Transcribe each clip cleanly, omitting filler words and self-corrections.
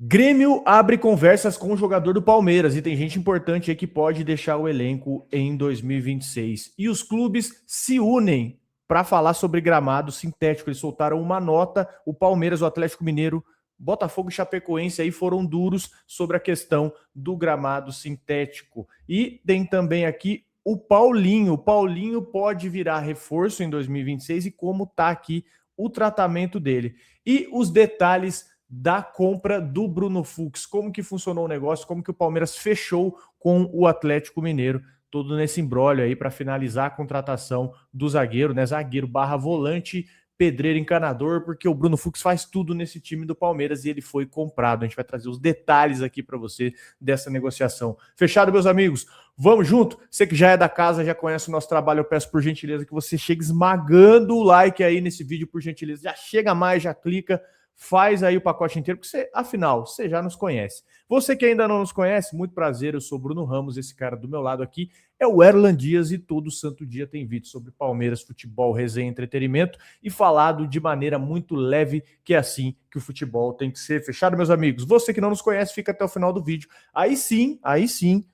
Grêmio abre conversas com o jogador do Palmeiras e tem gente importante aí que pode deixar o elenco em 2026. E os clubes se unem para falar sobre gramado sintético. Eles soltaram uma nota, o Palmeiras, o Atlético Mineiro, Botafogo e Chapecoense aí foram duros sobre a questão do gramado sintético. E tem também aqui o Paulinho. O Paulinho pode virar reforço em 2026 e como está aqui o tratamento dele. E os detalhes da compra do Bruno Fux, como que funcionou o negócio, como que o Palmeiras fechou com o Atlético Mineiro, todo nesse imbróglio aí para finalizar a contratação do zagueiro, né? Zagueiro barra volante, pedreiro encanador, porque o Bruno Fux faz tudo nesse time do Palmeiras e ele foi comprado. A gente vai trazer os detalhes aqui para você dessa negociação. Fechado, meus amigos? Vamos junto? Você que já é da casa, já conhece o nosso trabalho, eu peço por gentileza que você chegue esmagando o like aí nesse vídeo, por gentileza. Já chega mais, já clica, faz aí o pacote inteiro, porque você, afinal, você já nos conhece. Você que ainda não nos conhece, muito prazer, eu sou Bruno Ramos, esse cara do meu lado aqui é o Erlan Dias e todo santo dia tem vídeo sobre Palmeiras, futebol, resenha, entretenimento e falado de maneira muito leve, que é assim que o futebol tem que ser. Fechado, meus amigos? Você que não nos conhece, fica até o final do vídeo. Aí sim,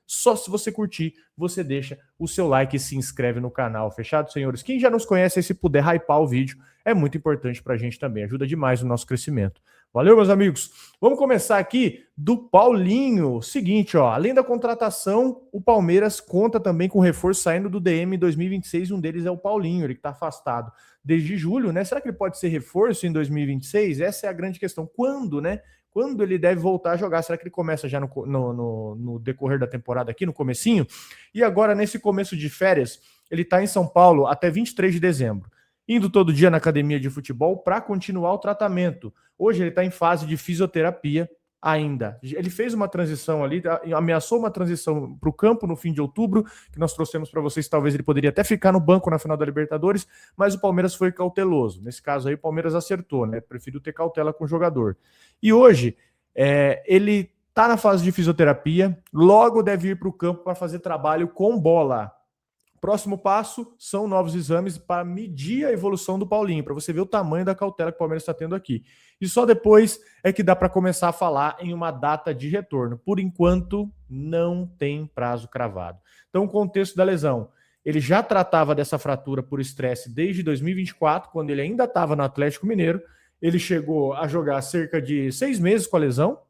só se você curtir, você deixa o seu like e se inscreve no canal. Fechado, senhores? Quem já nos conhece, aí se puder hypar o vídeo, é muito importante pra gente também. Ajuda demais o nosso crescimento. Valeu, meus amigos? Vamos começar aqui do Paulinho. Seguinte, ó, além da contratação, o Palmeiras conta também com reforço saindo do DM em 2026. Um deles é o Paulinho, ele que está afastado desde julho, né? Será que ele pode ser reforço em 2026? Essa é a grande questão. Quando, né? Quando ele deve voltar a jogar? Será que ele começa já no decorrer da temporada aqui, no comecinho? E agora, nesse começo de férias, ele está em São Paulo até 23 de dezembro. Indo todo dia na academia de futebol para continuar o tratamento. Hoje ele está em fase de fisioterapia ainda. Ele fez uma transição ali, ameaçou uma transição para o campo no fim de outubro, que nós trouxemos para vocês, talvez ele poderia até ficar no banco na final da Libertadores, mas o Palmeiras foi cauteloso. Nesse caso aí o Palmeiras acertou, né? Preferiu ter cautela com o jogador. E hoje ele está na fase de fisioterapia, logo deve ir para o campo para fazer trabalho com bola. Próximo passo são novos exames para medir a evolução do Paulinho, para você ver o tamanho da cautela que o Palmeiras está tendo aqui. E só depois é que dá para começar a falar em uma data de retorno. Por enquanto, não tem prazo cravado. Então, o contexto da lesão. Ele já tratava dessa fratura por estresse desde 2024, quando ele ainda estava no Atlético Mineiro. Ele chegou a jogar cerca de 6 meses com a lesão,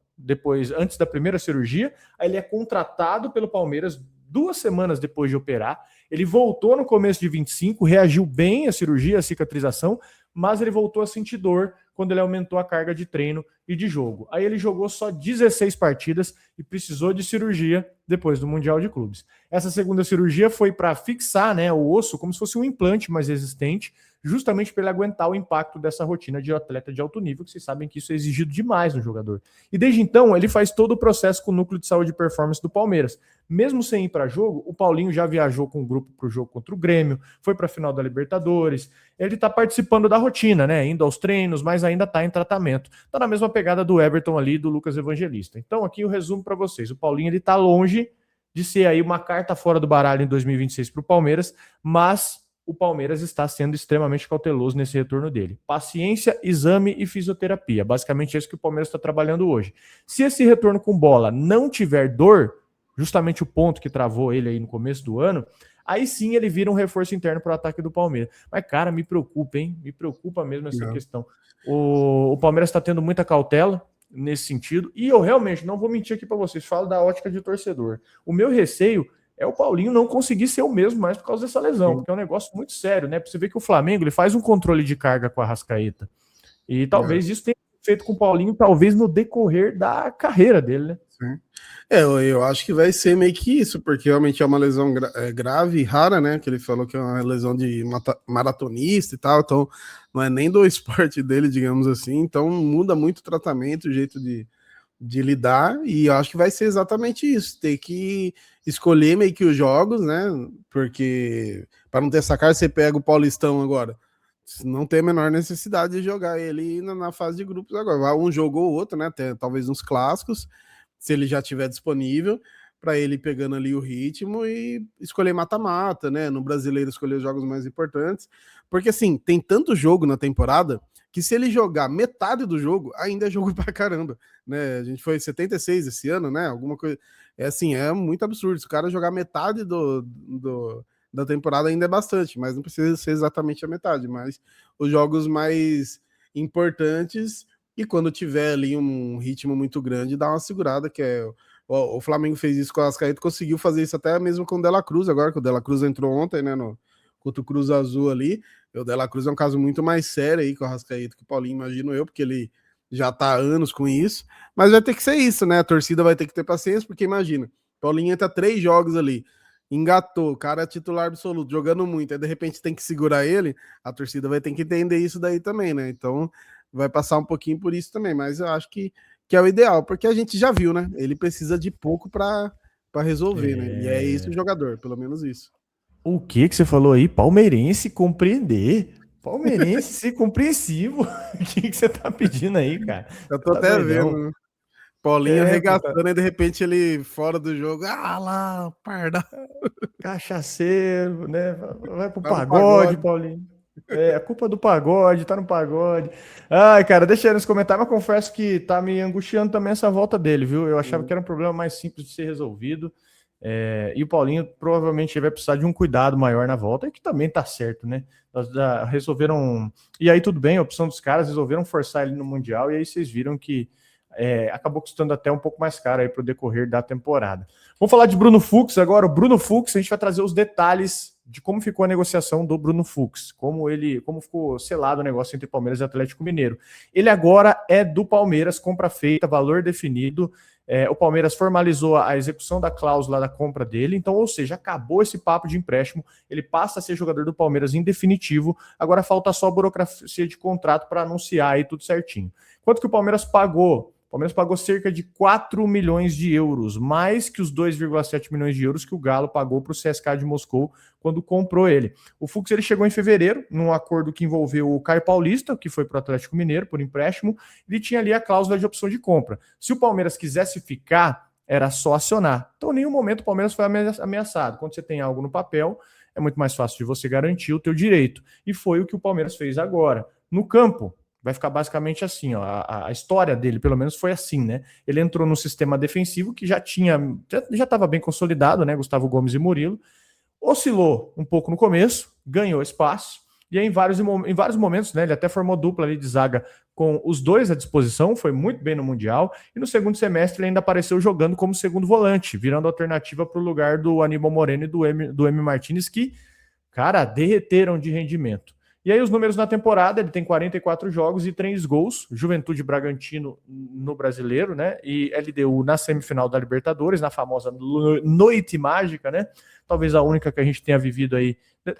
antes da primeira cirurgia. Aí ele é contratado pelo Palmeiras 2 semanas depois de operar. Ele voltou no começo de 25, reagiu bem à cirurgia, à cicatrização, mas ele voltou a sentir dor quando ele aumentou a carga de treino e de jogo. Aí ele jogou só 16 partidas e precisou de cirurgia depois do Mundial de Clubes. Essa segunda cirurgia foi para fixar, né, o osso como se fosse um implante mais resistente, justamente para ele aguentar o impacto dessa rotina de atleta de alto nível, que vocês sabem que isso é exigido demais no jogador. E desde então, ele faz todo o processo com o núcleo de saúde e performance do Palmeiras. Mesmo sem ir para jogo, o Paulinho já viajou com o grupo para o jogo contra o Grêmio, foi para a final da Libertadores, ele está participando da rotina, né, indo aos treinos, mas ainda está em tratamento. Está na mesma pegada do Everton ali, do Lucas Evangelista. Então aqui o resumo para vocês, o Paulinho está longe de ser aí uma carta fora do baralho em 2026 para o Palmeiras, mas o Palmeiras está sendo extremamente cauteloso nesse retorno dele. Paciência, exame e fisioterapia. Basicamente é isso que o Palmeiras está trabalhando hoje. Se esse retorno com bola não tiver dor, justamente o ponto que travou ele aí no começo do ano, aí sim ele vira um reforço interno para o ataque do Palmeiras. Mas, cara, me preocupa, hein? Me preocupa mesmo essa questão. O Palmeiras está tendo muita cautela nesse sentido, e eu realmente não vou mentir aqui para vocês, falo da ótica de torcedor. O meu receio é o Paulinho não conseguir ser o mesmo mais por causa dessa lesão, porque é um negócio muito sério, né? Você vê que o Flamengo ele faz um controle de carga com a Arrascaeta. E talvez isso tenha feito com o Paulinho, talvez no decorrer da carreira dele, né? Sim. Eu acho que vai ser meio que isso, porque realmente é uma lesão grave e rara, né? Que ele falou que é uma lesão de maratonista e tal, então não é nem do esporte dele, digamos assim, então muda muito o tratamento, o jeito de lidar, e eu acho que vai ser exatamente isso, ter que escolher meio que os jogos, né, porque para não ter essa cara, você pega o Paulistão agora, não tem a menor necessidade de jogar ele na fase de grupos agora, um jogo ou outro, né, talvez uns clássicos, se ele já tiver disponível, para ele pegando ali o ritmo e escolher mata-mata, né, no Brasileiro escolher os jogos mais importantes, porque assim, tem tanto jogo na temporada que se ele jogar metade do jogo, ainda é jogo pra caramba, né? A gente foi 76 esse ano, né? Alguma coisa. É assim, é muito absurdo. Se o cara jogar metade da temporada ainda é bastante, mas não precisa ser exatamente a metade, mas os jogos mais importantes e quando tiver ali um ritmo muito grande, dá uma segurada, que é o Flamengo fez isso com o Arrascaeta, conseguiu fazer isso até mesmo com o De La Cruz, agora que o De La Cruz entrou ontem, né, contra o Cruz Azul ali. O De La Cruz é um caso muito mais sério aí com o Arrascaeta que o Paulinho, imagino eu, porque ele já tá há anos com isso, mas vai ter que ser isso, né? A torcida vai ter que ter paciência, porque imagina, Paulinho entra 3 jogos ali, engatou, o cara é titular absoluto, jogando muito, aí de repente tem que segurar ele, a torcida vai ter que entender isso daí também, né? Então vai passar um pouquinho por isso também, mas eu acho que é o ideal, porque a gente já viu, né? Ele precisa de pouco para resolver, né? E é esse o jogador, pelo menos isso. O que você falou aí? Palmeirense compreender. Palmeirense ser compreensivo. O que você tá pedindo aí, cara? Eu Você tô tá até doidão. vendo, né? Paulinho Pô, tá arregaçando e de repente ele fora do jogo. Ah lá, parda. cachaceiro, né? Vai pro Tá no pagode, pagode. Paulinho. É, a culpa é do pagode, tá no pagode. Ai, cara, deixa aí nos comentários, mas confesso que tá me angustiando também essa volta dele, viu? Eu achava que era um problema mais simples de ser resolvido. E o Paulinho provavelmente vai precisar de um cuidado maior na volta, e que também tá certo, né? Resolveram. E aí tudo bem, a opção dos caras, resolveram forçar ele no Mundial, e aí vocês viram que acabou custando até um pouco mais caro aí pro decorrer da temporada. Vamos falar de Bruno Fux agora. O Bruno Fux, a gente vai trazer os detalhes de como ficou a negociação do Bruno Fux, como ficou selado o negócio entre Palmeiras e Atlético Mineiro. Ele agora é do Palmeiras, compra feita, valor definido. O Palmeiras formalizou a execução da cláusula da compra dele, então, ou seja, acabou esse papo de empréstimo, ele passa a ser jogador do Palmeiras em definitivo, agora falta só a burocracia de contrato para anunciar aí tudo certinho. Quanto que o Palmeiras pagou? O Palmeiras pagou cerca de 4 milhões de euros, mais que os 2,7 milhões de euros que o Galo pagou para o CSKA de Moscou quando comprou ele. O Fux ele chegou em fevereiro, num acordo que envolveu o Caio Paulista, que foi para o Atlético Mineiro por empréstimo, ele tinha ali a cláusula de opção de compra. Se o Palmeiras quisesse ficar, era só acionar. Então, em nenhum momento o Palmeiras foi ameaçado. Quando você tem algo no papel, é muito mais fácil de você garantir o teu direito. E foi o que o Palmeiras fez agora. No campo, vai ficar basicamente assim, ó, a história dele, pelo menos, foi assim, né? Ele entrou no sistema defensivo que já estava bem consolidado, né? Gustavo Gomes e Murilo. Oscilou um pouco no começo, ganhou espaço, e aí em vários momentos, né? Ele até formou dupla ali de zaga com os dois à disposição, foi muito bem no Mundial, e no segundo semestre ele ainda apareceu jogando como segundo volante, virando alternativa para o lugar do Aníbal Moreno e do M. Martinez, que, cara, derreteram de rendimento. E aí os números na temporada, ele tem 44 jogos e 3 gols, Juventude Bragantino no Brasileiro, né? E LDU na semifinal da Libertadores, na famosa noite mágica, né? Talvez a única que a gente tenha vivido aí.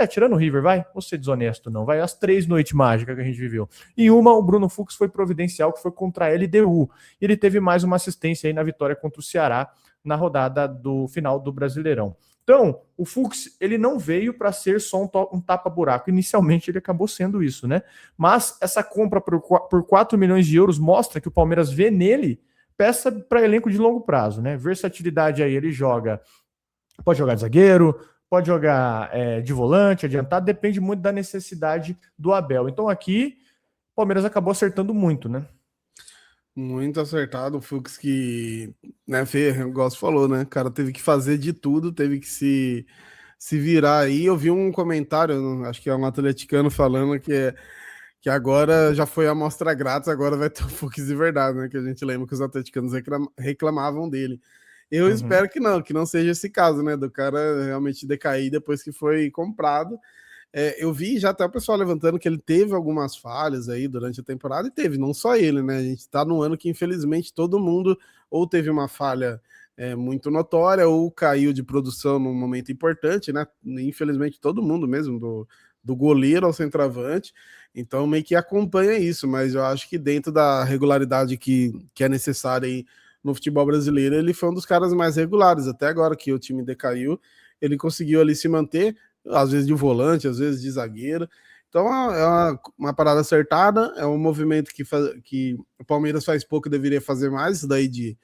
Tirando o River, vai? Vou ser desonesto, não. Vai as 3 noites mágicas que a gente viveu. E uma, o Bruno Fux foi providencial, que foi contra a LDU. E ele teve mais uma assistência aí na vitória contra o Ceará na rodada do final do Brasileirão. Então, o Fux, ele não veio para ser só um tapa-buraco. Inicialmente, ele acabou sendo isso, né? Mas essa compra por 4 milhões de euros mostra que o Palmeiras vê nele peça para elenco de longo prazo, né? Versatilidade aí, ele pode jogar de zagueiro, pode jogar de volante, adiantado, depende muito da necessidade do Abel. Então, aqui, o Palmeiras acabou acertando muito, né? Muito acertado, o Fux que, né, o Gosto falou, né, o cara teve que fazer de tudo, teve que se virar aí. Eu vi um comentário, acho que é um atleticano falando que agora já foi a amostra grátis, agora vai ter o Fux de verdade, né, que a gente lembra que os atleticanos reclamavam dele. Eu espero que não seja esse caso, né, do cara realmente decair depois que foi comprado. Eu vi já até o pessoal levantando que ele teve algumas falhas aí durante a temporada, e teve, não só ele, né? A gente tá num ano que, infelizmente, todo mundo ou teve uma falha muito notória, ou caiu de produção num momento importante, né? Infelizmente, todo mundo mesmo, do goleiro ao centroavante. Então, meio que acompanha isso, mas eu acho que dentro da regularidade que é necessária aí no futebol brasileiro, ele foi um dos caras mais regulares. Até agora que o time decaiu, ele conseguiu ali se manter, às vezes de volante, às vezes de zagueiro. Então é uma parada acertada, é um movimento que o Palmeiras faz pouco e deveria fazer mais. Isso daí de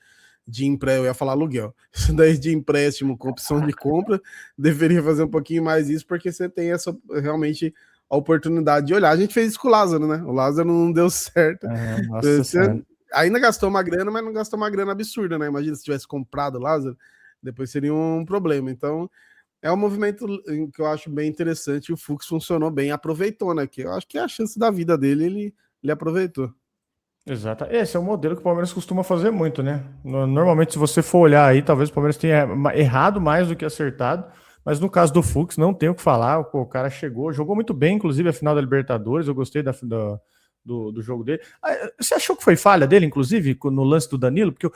empréstimo, eu ia falar aluguel, isso daí de empréstimo com opção de compra, deveria fazer um pouquinho mais isso, porque você tem essa realmente a oportunidade de olhar. A gente fez isso com o Lázaro, né? O Lázaro não deu certo. Nossa Senhora. Ainda gastou uma grana, mas não gastou uma grana absurda, né? Imagina se tivesse comprado o Lázaro, depois seria um problema. Então, é um movimento que eu acho bem interessante. O Fux funcionou bem, aproveitou, né? Que eu acho que é a chance da vida dele, ele aproveitou. Exato. Esse é o modelo que o Palmeiras costuma fazer muito, né? Normalmente, se você for olhar aí, talvez o Palmeiras tenha errado mais do que acertado. Mas no caso do Fux, não tem o que falar. O cara chegou, jogou muito bem, inclusive a final da Libertadores. Eu gostei do jogo dele. Você achou que foi falha dele, inclusive, no lance do Danilo? Porque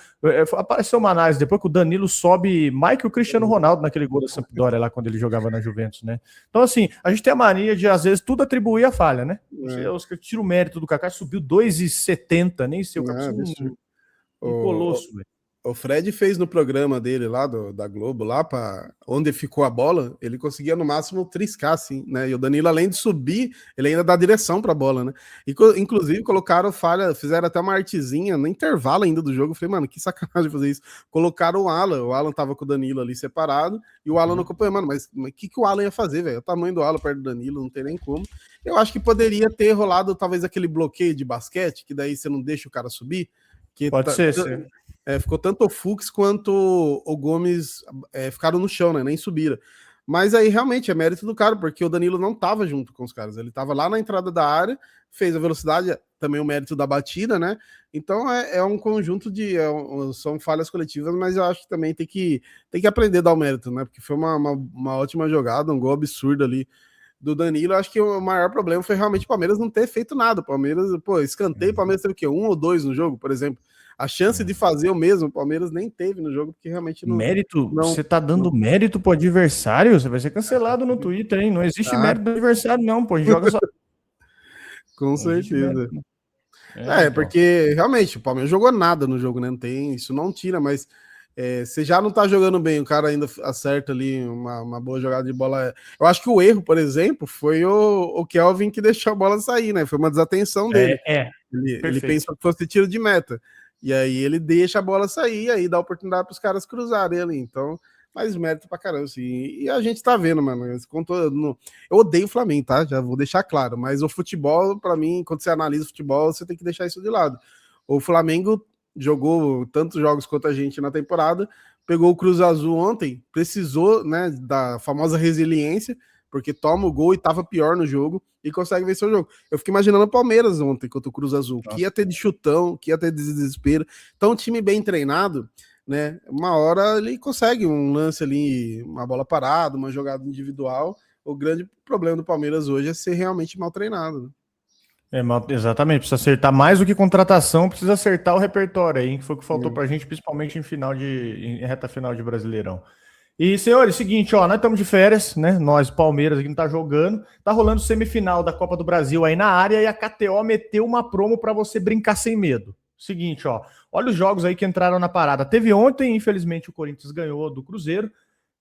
apareceu uma análise depois que o Danilo sobe mais que o Cristiano Ronaldo naquele gol da Sampdoria lá quando ele jogava na Juventus, né? Então, assim, a gente tem a mania de, às vezes, tudo atribuir a falha, né? Os que tiram o mérito do Kaká, subiu 2,70, nem sei, o Kaká um colosso, velho. O Fred fez no programa dele lá, da Globo, lá para onde ficou a bola, ele conseguia no máximo triscar, assim, né? E o Danilo, além de subir, ele ainda dá direção para a bola, né? E, inclusive, colocaram falha, fizeram até uma artezinha no intervalo ainda do jogo. Eu falei, mano, que sacanagem fazer isso. Colocaram o Alan tava com o Danilo ali separado, e o Alan não acompanhou, mano, mas o que o Alan ia fazer, velho? O tamanho do Alan perto do Danilo, não tem nem como. Eu acho que poderia ter rolado talvez aquele bloqueio de basquete, que daí você não deixa o cara subir. Que Pode ser, sim. Ficou tanto o Fux quanto o Gomes ficaram no chão, né? Nem subiram. Mas aí realmente é mérito do cara, porque o Danilo não estava junto com os caras. Ele estava lá na entrada da área, fez a velocidade, também o mérito da batida, né? Então é um conjunto são falhas coletivas, mas eu acho que também tem que aprender a dar o mérito, né? Porque foi uma ótima jogada, um gol absurdo ali do Danilo. Acho que o maior problema foi realmente o Palmeiras não ter feito nada. O Palmeiras, escanteio, o Palmeiras teve o quê? 1 ou 2 no jogo, por exemplo. A chance de fazer o mesmo, o Palmeiras nem teve no jogo, porque realmente não... Mérito? Você tá dando mérito pro adversário? Você vai ser cancelado no Twitter, hein? Não existe mérito do adversário, não, pô. A gente joga só... Com não certeza. Então. Porque realmente o Palmeiras jogou nada no jogo, né? Não tem, isso não tira, mas você já não tá jogando bem, o cara ainda acerta ali uma boa jogada de bola. Eu acho que o erro, por exemplo, foi o Kelvin que deixou a bola sair, né? Foi uma desatenção dele. Ele pensou que fosse tiro de meta. E aí ele deixa a bola sair, e aí dá oportunidade para os caras cruzarem ali. Então, faz mérito pra caramba, assim. E a gente tá vendo, mano. Eu odeio o Flamengo, tá? Já vou deixar claro. Mas o futebol, para mim, quando você analisa o futebol, você tem que deixar isso de lado. O Flamengo jogou tantos jogos quanto a gente na temporada, pegou o Cruz Azul ontem, precisou, né, da famosa resiliência, porque toma o gol e tava pior no jogo e consegue vencer o jogo. Eu fiquei imaginando o Palmeiras ontem contra o Cruz Azul, que ia ter de chutão, que ia ter de desespero. Então, um time bem treinado, né, uma hora ele consegue um lance ali, uma bola parada, uma jogada individual. O grande problema do Palmeiras hoje é ser realmente mal treinado. Exatamente, precisa acertar mais do que contratação, precisa acertar o repertório aí, que foi o que faltou pra gente, principalmente em reta final de Brasileirão. E, senhores, seguinte, ó, nós estamos de férias, né? Nós, Palmeiras, aqui não tá jogando. Tá rolando semifinal da Copa do Brasil aí na área e a KTO meteu uma promo para você brincar sem medo. Seguinte, ó, olha os jogos aí que entraram na parada. Teve ontem, infelizmente, o Corinthians ganhou do Cruzeiro,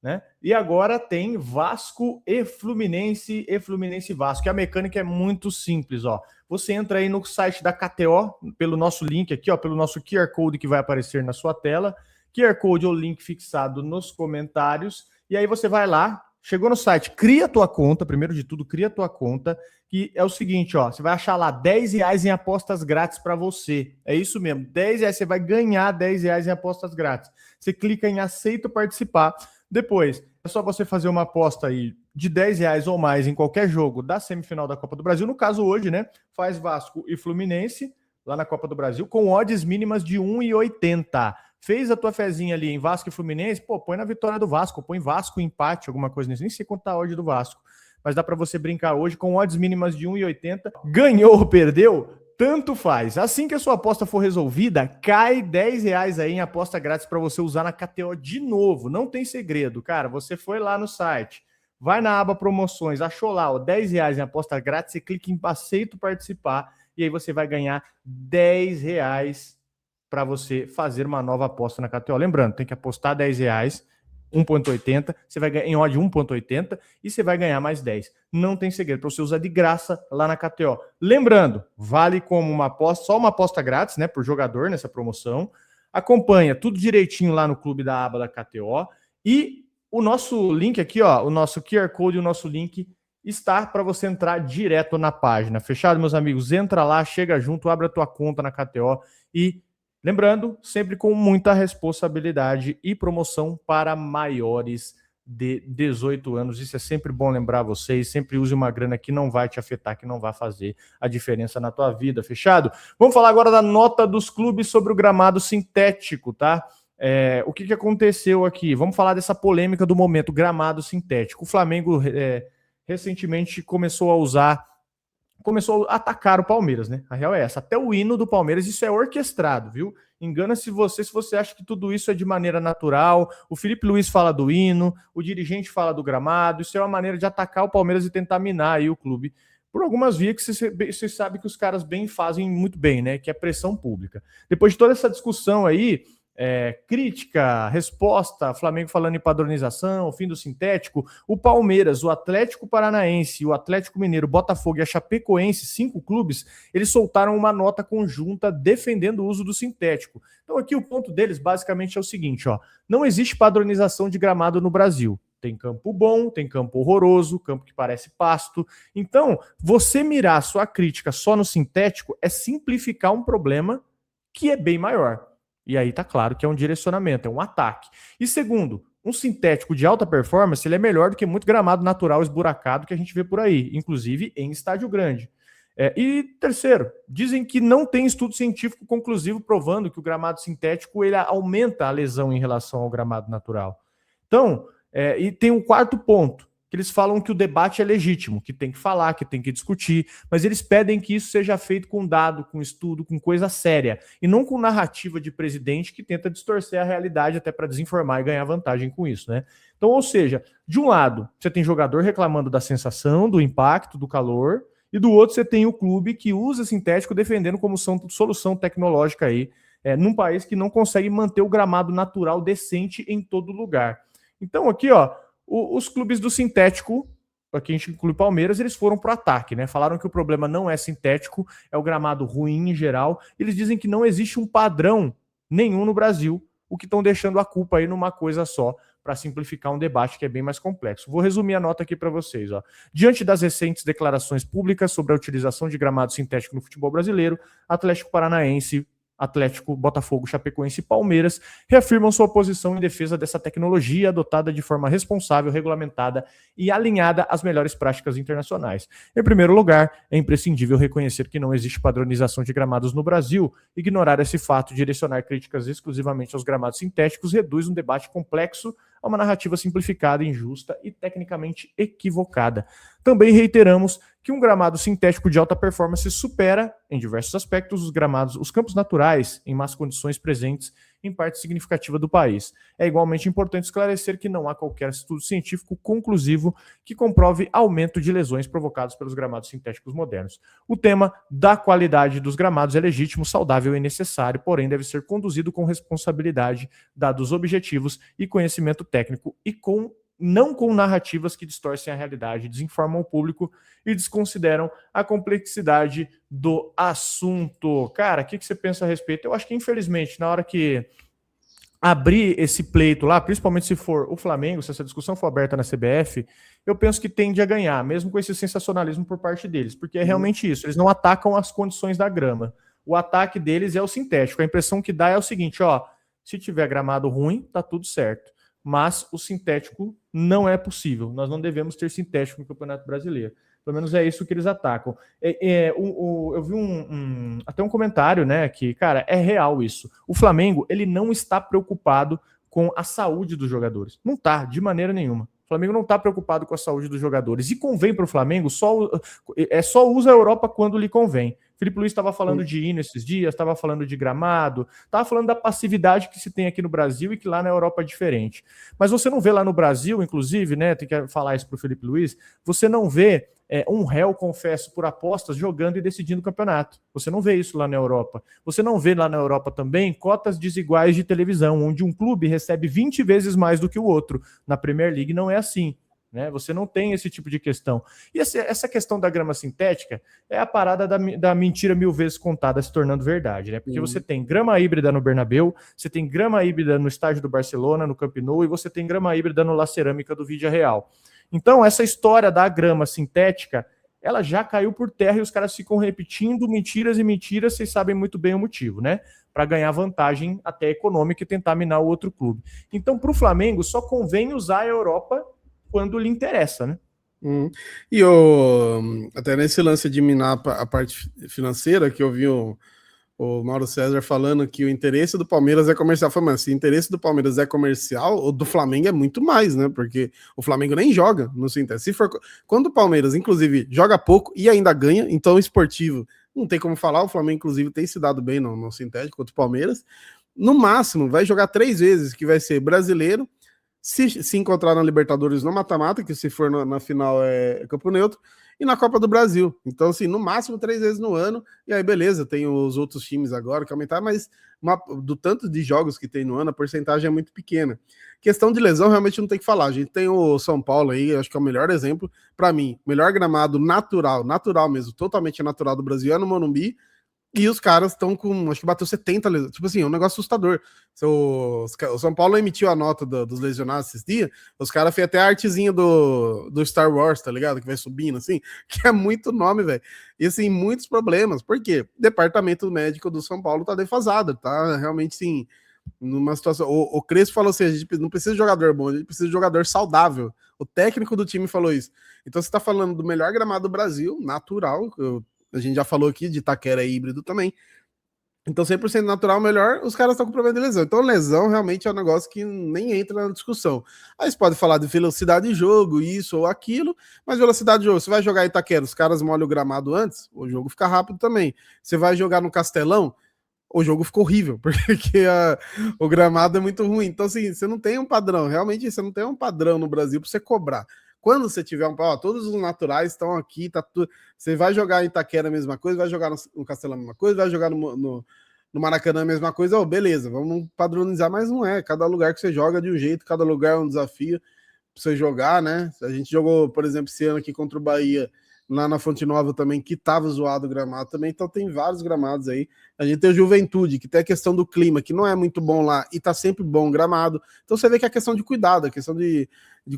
né? E agora tem Vasco e Fluminense e Vasco. E a mecânica é muito simples, ó. Você entra aí no site da KTO, pelo nosso link aqui, ó, pelo nosso QR Code que vai aparecer na sua tela. QR Code ou link fixado nos comentários. E aí você vai lá, chegou no site, cria a tua conta, primeiro de tudo, cria a tua conta, que é o seguinte, ó, você vai achar lá R$10 em apostas grátis para você. É isso mesmo, R$10, você vai ganhar R$10 em apostas grátis. Você clica em aceito participar. Depois, é só você fazer uma aposta aí de R$10 ou mais em qualquer jogo da semifinal da Copa do Brasil. No caso hoje, né, faz Vasco e Fluminense lá na Copa do Brasil com odds mínimas de 1,80. Fez a tua fezinha ali em Vasco e Fluminense, pô, põe na vitória do Vasco, põe Vasco empate, alguma coisa nisso. Nem sei quanto tá a odd do Vasco, mas dá para você brincar hoje com odds mínimas de 1,80. Ganhou ou perdeu? Tanto faz. Assim que a sua aposta for resolvida, cai R$10 aí em aposta grátis para você usar na KTO de novo. Não tem segredo, cara. Você foi lá no site, vai na aba promoções, achou lá, ó, R$10 em aposta grátis, você clica em aceito participar e aí você vai ganhar R$10 para você fazer uma nova aposta na KTO. Lembrando, tem que apostar R$10, 1,80, você vai ganhar em odd 1,80 e você vai ganhar mais 10. Não tem segredo, para você usar de graça lá na KTO. Lembrando, vale como uma aposta, só uma aposta grátis, né, por jogador nessa promoção. Acompanha tudo direitinho lá no clube da aba da KTO e o nosso link aqui, ó, o nosso QR Code e o nosso link está para você entrar direto na página. Fechado, meus amigos? Entra lá, chega junto, abre a tua conta na KTO e, lembrando, sempre com muita responsabilidade e promoção para maiores de 18 anos. Isso é sempre bom lembrar vocês. Sempre use uma grana que não vai te afetar, que não vai fazer a diferença na tua vida. Fechado? Vamos falar agora da nota dos clubes sobre o gramado sintético, tá? O que aconteceu aqui? Vamos falar dessa polêmica do momento, gramado sintético. O Flamengo recentemente começou a atacar o Palmeiras, né? A real é essa. Até o hino do Palmeiras, isso é orquestrado, viu? Engana-se você se você acha que tudo isso é de maneira natural. O Felipe Luiz fala do hino, o dirigente fala do gramado. Isso é uma maneira de atacar o Palmeiras e tentar minar aí o clube por algumas vias que você sabe que os caras bem fazem muito bem, né? Que é pressão pública. Depois de toda essa discussão aí, crítica, resposta, Flamengo falando em padronização, o fim do sintético, o Palmeiras, o Atlético Paranaense, o Atlético Mineiro, o Botafogo e a Chapecoense, 5 clubes, eles soltaram uma nota conjunta defendendo o uso do sintético. Então aqui o ponto deles basicamente é o seguinte, ó, não existe padronização de gramado no Brasil. Tem campo bom, tem campo horroroso, campo que parece pasto. Então, você mirar sua crítica só no sintético é simplificar um problema que é bem maior. E aí tá claro que é um direcionamento, é um ataque. E segundo, um sintético de alta performance ele é melhor do que muito gramado natural esburacado que a gente vê por aí, inclusive em estádio grande. E terceiro, dizem que não tem estudo científico conclusivo provando que o gramado sintético ele aumenta a lesão em relação ao gramado natural. Então, e tem um quarto ponto, que eles falam que o debate é legítimo, que tem que falar, que tem que discutir, mas eles pedem que isso seja feito com dado, com estudo, com coisa séria, e não com narrativa de presidente que tenta distorcer a realidade até para desinformar e ganhar vantagem com isso, né? Então, ou seja, de um lado, você tem jogador reclamando da sensação, do impacto, do calor, e do outro você tem o clube que usa sintético defendendo como solução tecnológica aí, num país que não consegue manter o gramado natural decente em todo lugar. Então, aqui, ó, os clubes do sintético, aqui a gente inclui Palmeiras, eles foram pro ataque, né? Falaram que o problema não é sintético, é o gramado ruim em geral. Eles dizem que não existe um padrão nenhum no Brasil, o que estão deixando a culpa aí numa coisa só, para simplificar um debate que é bem mais complexo. Vou resumir a nota aqui para vocês, ó. Diante das recentes declarações públicas sobre a utilização de gramado sintético no futebol brasileiro, Atlético Paranaense, Atlético, Botafogo, Chapecoense e Palmeiras reafirmam sua posição em defesa dessa tecnologia adotada de forma responsável, regulamentada e alinhada às melhores práticas internacionais. Em primeiro lugar, é imprescindível reconhecer que não existe padronização de gramados no Brasil. Ignorar esse fato e direcionar críticas exclusivamente aos gramados sintéticos reduz um debate complexo a uma narrativa simplificada, injusta e tecnicamente equivocada. Também reiteramos que um gramado sintético de alta performance supera, em diversos aspectos, os campos naturais em más condições presentes em parte significativa do país. É igualmente importante esclarecer que não há qualquer estudo científico conclusivo que comprove aumento de lesões provocadas pelos gramados sintéticos modernos. O tema da qualidade dos gramados é legítimo, saudável e necessário, porém deve ser conduzido com responsabilidade, dados objetivos e conhecimento técnico e não com narrativas que distorcem a realidade, desinformam o público e desconsideram a complexidade do assunto. Cara, o que você pensa a respeito? Eu acho que, infelizmente, na hora que abrir esse pleito lá, principalmente se for o Flamengo, se essa discussão for aberta na CBF, eu penso que tende a ganhar, mesmo com esse sensacionalismo por parte deles, porque é realmente isso, eles não atacam as condições da grama. O ataque deles é o sintético. A impressão que dá é o seguinte, ó, se tiver gramado ruim, tá tudo certo. Mas o sintético não é possível. Nós não devemos ter sintético no Campeonato Brasileiro. Pelo menos é isso que eles atacam. Eu vi até um comentário, né, que, cara, é real isso. O Flamengo, ele não está preocupado com a saúde dos jogadores. Não está, de maneira nenhuma. O Flamengo não está preocupado com a saúde dos jogadores. E convém para o Flamengo, só usa a Europa quando lhe convém. Felipe Luiz estava falando de hino esses dias, estava falando de gramado, estava falando da passividade que se tem aqui no Brasil e que lá na Europa é diferente. Mas você não vê lá no Brasil, inclusive, né? Tem que falar isso para o Felipe Luiz, você não vê um réu, confesso, por apostas jogando e decidindo o campeonato. Você não vê isso lá na Europa. Você não vê lá na Europa também cotas desiguais de televisão, onde um clube recebe 20 vezes mais do que o outro. Na Premier League não é assim. Né? Você não tem esse tipo de questão. E essa questão da grama sintética é a parada da mentira 1000 vezes contada se tornando verdade, né? Porque você tem grama híbrida no Bernabéu, você tem grama híbrida no estádio do Barcelona, no Camp Nou, e você tem grama híbrida no La Cerâmica do Vídea Real. Então, essa história da grama sintética, ela já caiu por terra e os caras ficam repetindo mentiras e mentiras, vocês sabem muito bem o motivo, né? Para ganhar vantagem até econômica e tentar minar o outro clube. Então, para o Flamengo, só convém usar a Europa quando lhe interessa, né? E até nesse lance de minar a parte financeira, que eu vi o Mauro César falando que o interesse do Palmeiras é comercial. Falei, mas se o interesse do Palmeiras é comercial, o do Flamengo é muito mais, né? Porque o Flamengo nem joga no Sintético. Se for, quando o Palmeiras, inclusive, joga pouco e ainda ganha, então esportivo, não tem como falar. O Flamengo, inclusive, tem se dado bem no Sintético contra o Palmeiras. No máximo, vai jogar 3 vezes, que vai ser brasileiro. Se encontrar na Libertadores no mata-mata, que se for na final é campo neutro, e na Copa do Brasil. Então, assim, no máximo 3 vezes no ano, e aí beleza, tem os outros times agora que aumentaram, mas do tanto de jogos que tem no ano, a porcentagem é muito pequena. Questão de lesão, realmente não tem que falar. A gente tem o São Paulo aí, acho que é o melhor exemplo, para mim, melhor gramado natural mesmo, totalmente natural do Brasil, é no Morumbi. E os caras estão com, acho que bateu 70 lesões. Tipo assim, é um negócio assustador. O São Paulo emitiu a nota dos lesionados esses dias, os caras fez até a artezinha do Star Wars, tá ligado? Que vai subindo, assim, que é muito nome, velho. E assim, muitos problemas. Por quê? O departamento médico do São Paulo tá defasado, tá realmente, sim, numa situação... O Crespo falou assim, a gente não precisa de jogador bom, a gente precisa de jogador saudável. O técnico do time falou isso. Então você tá falando do melhor gramado do Brasil, natural, a gente já falou aqui de Itaquera híbrido também. Então, 100% natural, melhor, os caras estão com problema de lesão. Então, lesão realmente é um negócio que nem entra na discussão. Aí você pode falar de velocidade de jogo, isso ou aquilo, mas velocidade de jogo, você vai jogar em Itaquera, os caras molham o gramado antes, o jogo fica rápido também. Você vai jogar no Castelão, o jogo ficou horrível, porque o gramado é muito ruim. Então, assim, você não tem um padrão, realmente você não tem um padrão no Brasil para você cobrar. Quando você tiver todos os naturais estão aqui, tá tudo. Você vai jogar em Itaquera a mesma coisa, vai jogar no Castelão a mesma coisa, vai jogar no Maracanã a mesma coisa, beleza, vamos padronizar, mas não é. Cada lugar que você joga de um jeito, cada lugar é um desafio pra você jogar, né? A gente jogou, por exemplo, esse ano aqui contra o Bahia, lá na Fonte Nova também, que tava zoado o gramado também, então tem vários gramados aí. A gente tem o Juventude, que tem a questão do clima, que não é muito bom lá, e tá sempre bom o gramado. Então você vê que é a questão de cuidado, a questão de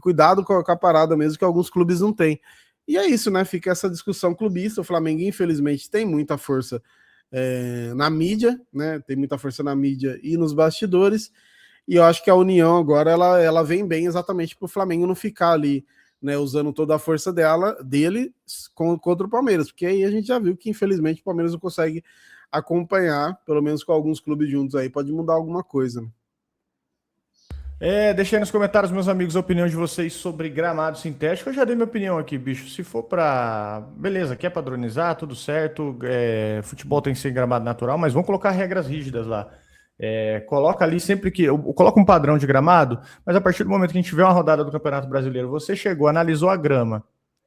cuidado com a parada mesmo, que alguns clubes não têm. E é isso, né? Fica essa discussão clubista. O Flamengo, infelizmente, tem muita força na mídia, né? Tem muita força na mídia e nos bastidores. E eu acho que a união agora ela vem bem exatamente para o Flamengo não ficar ali, né, usando toda a força dele contra o Palmeiras, porque aí a gente já viu que infelizmente o Palmeiras não consegue acompanhar, pelo menos com alguns clubes juntos aí, pode mudar alguma coisa, né? Deixa aí nos comentários, meus amigos, a opinião de vocês sobre gramado sintético. Eu já dei minha opinião aqui, bicho. Se for pra... Beleza, quer padronizar, tudo certo. Futebol tem que ser gramado natural, mas vamos colocar regras rígidas lá. Coloca ali sempre que... Coloca um padrão de gramado, mas a partir do momento que a gente tiver uma rodada do Campeonato Brasileiro, você chegou, analisou a grama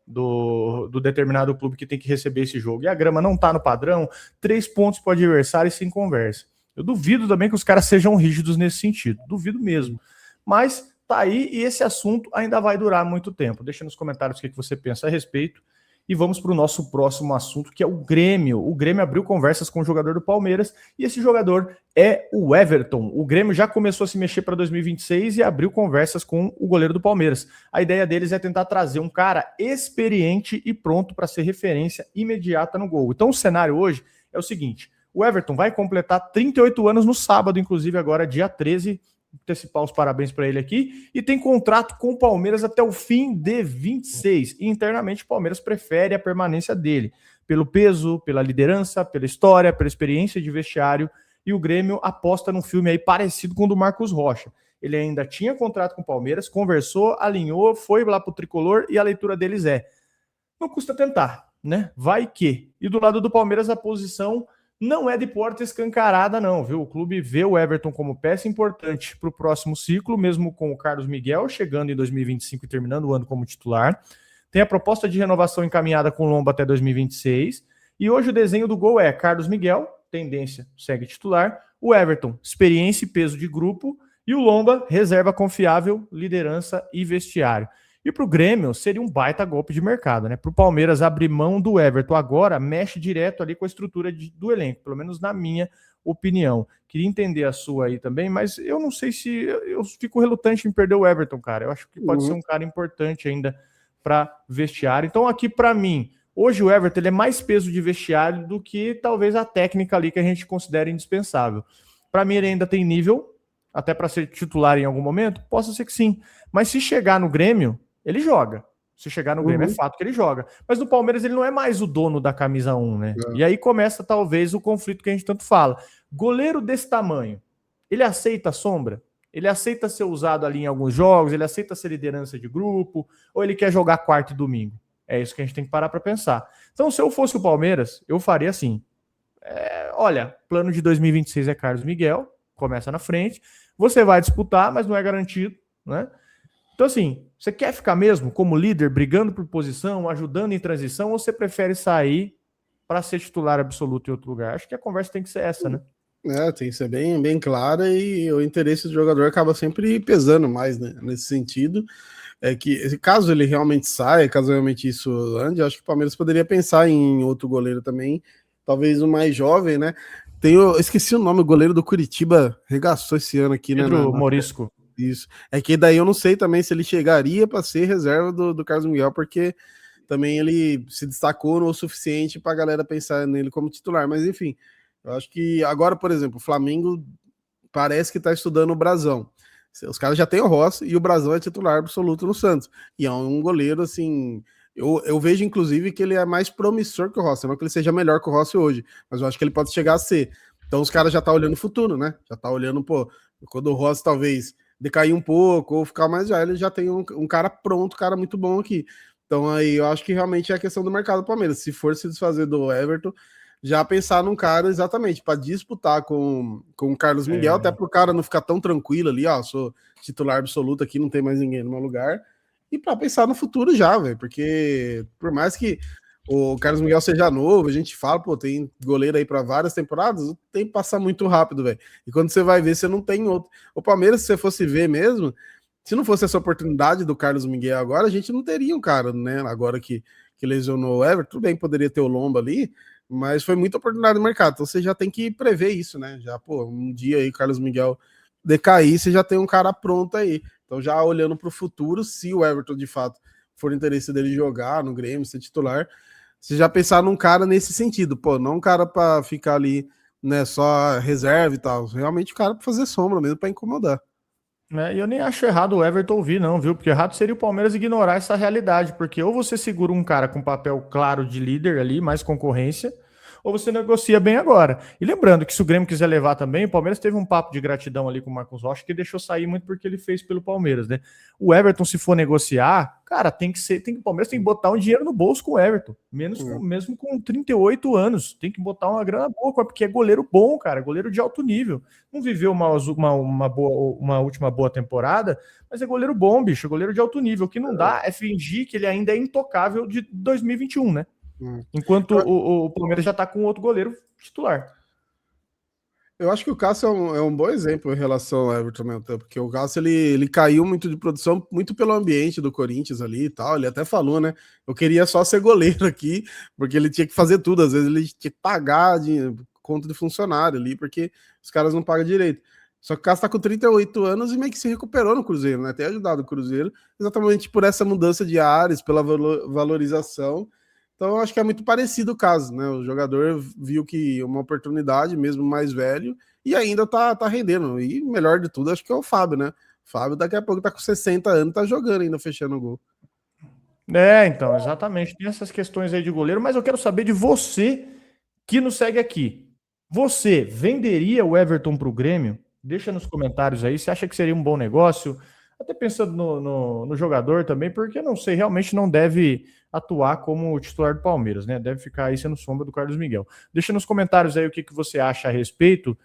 do determinado clube que tem que receber esse jogo, e a grama não tá no padrão, 3 pontos pro adversário e sem conversa. Eu duvido também que os caras sejam rígidos nesse sentido. Duvido mesmo. Mas tá aí e esse assunto ainda vai durar muito tempo. Deixa nos comentários o que você pensa a respeito. E vamos para o nosso próximo assunto, que é o Grêmio. O Grêmio abriu conversas com o jogador do Palmeiras e esse jogador é o Everton. O Grêmio já começou a se mexer para 2026 e abriu conversas com o goleiro do Palmeiras. A ideia deles é tentar trazer um cara experiente e pronto para ser referência imediata no gol. Então o cenário hoje é o seguinte: o Everton vai completar 38 anos no sábado, inclusive agora dia 13, antecipar os parabéns para ele aqui, e tem contrato com o Palmeiras até o fim de 26. E internamente o Palmeiras prefere a permanência dele, pelo peso, pela liderança, pela história, pela experiência de vestiário, e o Grêmio aposta num filme aí parecido com o do Marcos Rocha. Ele ainda tinha contrato com o Palmeiras, conversou, alinhou, foi lá pro Tricolor, e a leitura deles não custa tentar, né? Vai que. E do lado do Palmeiras a posição não é de porta escancarada, não, viu? O clube vê o Everton como peça importante para o próximo ciclo, mesmo com o Carlos Miguel chegando em 2025 e terminando o ano como titular. Tem a proposta de renovação encaminhada com o Lomba até 2026. E hoje o desenho do gol é Carlos Miguel, tendência, segue titular. O Everton, experiência e peso de grupo. E o Lomba, reserva confiável, liderança e vestiário. E para o Grêmio seria um baita golpe de mercado, né? Para o Palmeiras abrir mão do Everton agora mexe direto ali com a estrutura do elenco, pelo menos na minha opinião. Queria entender a sua aí também, mas eu não sei se eu fico relutante em perder o Everton, cara. Eu acho que pode ser um cara importante ainda para vestiário. Então aqui para mim, hoje o Everton ele é mais peso de vestiário do que talvez a técnica ali que a gente considera indispensável. Para mim ele ainda tem nível, até para ser titular em algum momento, possa ser que sim. Mas se chegar no Grêmio, ele joga. Se chegar no Grêmio, é fato que ele joga. Mas no Palmeiras ele não é mais o dono da camisa 1, né? E aí começa talvez o conflito que a gente tanto fala. Goleiro desse tamanho, ele aceita a sombra? Ele aceita ser usado ali em alguns jogos? Ele aceita ser liderança de grupo? Ou ele quer jogar quarta e domingo? É isso que a gente tem que parar para pensar. Então, se eu fosse o Palmeiras, eu faria assim. Olha, plano de 2026 é Carlos Miguel, começa na frente. Você vai disputar, mas não é garantido, né? Então, assim, você quer ficar mesmo como líder, brigando por posição, ajudando em transição, ou você prefere sair para ser titular absoluto em outro lugar? Acho que a conversa tem que ser essa, né? Tem que ser bem, bem clara e o interesse do jogador acaba sempre pesando mais, né, nesse sentido. É que, caso ele realmente saia, caso realmente isso ande, acho que o Palmeiras poderia pensar em outro goleiro também, talvez um mais jovem, né? Esqueci o nome, o goleiro do Curitiba regaçou esse ano aqui, né? Pedro Morisco. Isso. É que daí eu não sei também se ele chegaria para ser reserva do Carlos Miguel, porque também ele se destacou o suficiente para a galera pensar nele como titular. Mas enfim, eu acho que agora, por exemplo, o Flamengo parece que está estudando o Brasão. Os caras já têm o Rossi e o Brasão é titular absoluto no Santos. E é um goleiro assim. Eu vejo, inclusive, que ele é mais promissor que o Rossi. Não que ele seja melhor que o Rossi hoje, mas eu acho que ele pode chegar a ser. Então os caras já estão olhando o futuro, né? Já tá olhando, pô, quando o Rossi talvez decair um pouco ou ficar mais velho, ele já tem um cara pronto, um cara muito bom aqui. Então aí eu acho que realmente é a questão do mercado do Palmeiras. Se for se desfazer do Everton, já pensar num cara exatamente para disputar com o Carlos Miguel, até para o cara não ficar tão tranquilo ali, ó, sou titular absoluto aqui, não tem mais ninguém no meu lugar, e para pensar no futuro já, velho, porque por mais que o Carlos Miguel seja novo, a gente fala, pô, tem goleiro aí para várias temporadas, o tempo passa muito rápido, velho. E quando você vai ver, você não tem outro. O Palmeiras, se você fosse ver mesmo, se não fosse essa oportunidade do Carlos Miguel agora, a gente não teria um cara, né? Agora que lesionou o Everton, tudo bem, poderia ter o Lomba ali, mas foi muita oportunidade no mercado. Então você já tem que prever isso, né? Já, pô, um dia aí o Carlos Miguel decair, você já tem um cara pronto aí. Então já olhando para o futuro, se o Everton de fato for interesse dele jogar no Grêmio, ser titular, você já pensar num cara nesse sentido, pô, não um cara para ficar ali, né, só reserva e tal, realmente o cara para fazer sombra mesmo, para incomodar. E eu nem acho errado o Everton ouvir, não, viu? Porque errado seria o Palmeiras ignorar essa realidade, porque ou você segura um cara com papel claro de líder ali, mais concorrência, ou você negocia bem agora. E lembrando que se o Grêmio quiser levar também, o Palmeiras teve um papo de gratidão ali com o Marcos Rocha que deixou sair muito porque ele fez pelo Palmeiras, né? O Everton, se for negociar, cara, o Palmeiras tem que botar um dinheiro no bolso com o Everton, mesmo com 38 anos, tem que botar uma grana boa, porque é goleiro bom, cara, goleiro de alto nível. Não viveu uma última boa temporada, mas é goleiro bom, bicho, goleiro de alto nível. O que não dá é fingir que ele ainda é intocável de 2021, né? Enquanto o Palmeiras já está com outro goleiro titular. Eu acho que o Cássio é um bom exemplo em relação ao Everton, né? Porque o Cássio ele caiu muito de produção, muito pelo ambiente do Corinthians ali e tal. Ele até falou, né? Eu queria só ser goleiro aqui, porque ele tinha que fazer tudo. Às vezes ele tinha que pagar conta de funcionário ali, porque os caras não pagam direito. Só que o Cássio tá com 38 anos e meio que se recuperou no Cruzeiro, né? Tem ajudado o Cruzeiro, exatamente por essa mudança de ares, pela valorização. Então, eu acho que é muito parecido o caso, né? O jogador viu que uma oportunidade, mesmo mais velho, e ainda tá rendendo. E melhor de tudo, acho que é o Fábio, né? O Fábio daqui a pouco tá com 60 anos, tá jogando ainda, fechando o gol. Então, exatamente. Tem essas questões aí de goleiro, mas eu quero saber de você que nos segue aqui. Você venderia o Everton para o Grêmio? Deixa nos comentários aí. Você acha que seria um bom negócio? Até pensando no jogador também, porque eu não sei, realmente não deve atuar como titular do Palmeiras, né? Deve ficar aí sendo sombra do Carlos Miguel. Deixa nos comentários aí o que você acha a respeito,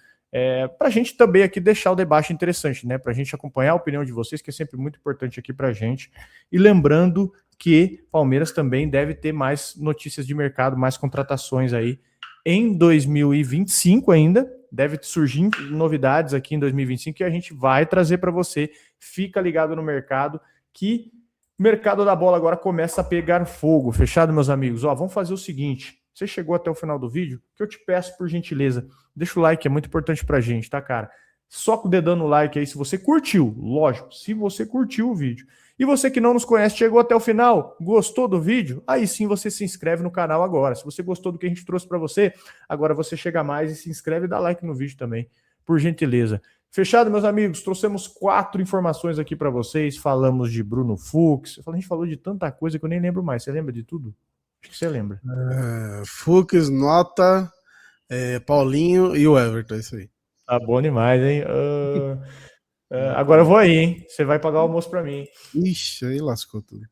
para a gente também aqui deixar o debate interessante, né? Para a gente acompanhar a opinião de vocês, que é sempre muito importante aqui para a gente. E lembrando que Palmeiras também deve ter mais notícias de mercado, mais contratações aí em 2025 ainda. Deve surgir novidades aqui em 2025 que a gente vai trazer para você. Fica ligado no mercado, que o mercado da bola agora começa a pegar fogo. Fechado, meus amigos? Vamos fazer o seguinte. Você chegou até o final do vídeo, que eu te peço por gentileza, deixa o like, é muito importante pra gente, tá, cara? Soca o dedão no like aí se você curtiu, lógico, se você curtiu o vídeo. E você que não nos conhece, chegou até o final, gostou do vídeo? Aí sim você se inscreve no canal agora. Se você gostou do que a gente trouxe para você, agora você chega mais e se inscreve e dá like no vídeo também, por gentileza. Fechado, meus amigos? Trouxemos 4 informações aqui para vocês. Falamos de Bruno Fux. A gente falou de tanta coisa que eu nem lembro mais. Você lembra de tudo? Acho que você lembra. Fux, Nota, Paulinho e o Everton, é isso aí. Tá bom demais, hein? Agora eu vou aí, hein? Você vai pagar o almoço para mim. Ixi, aí lascou tudo.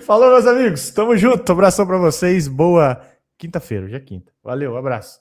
Falou, meus amigos. Tamo junto. Abração para vocês. Boa quinta-feira. Hoje é quinta. Valeu, abraço.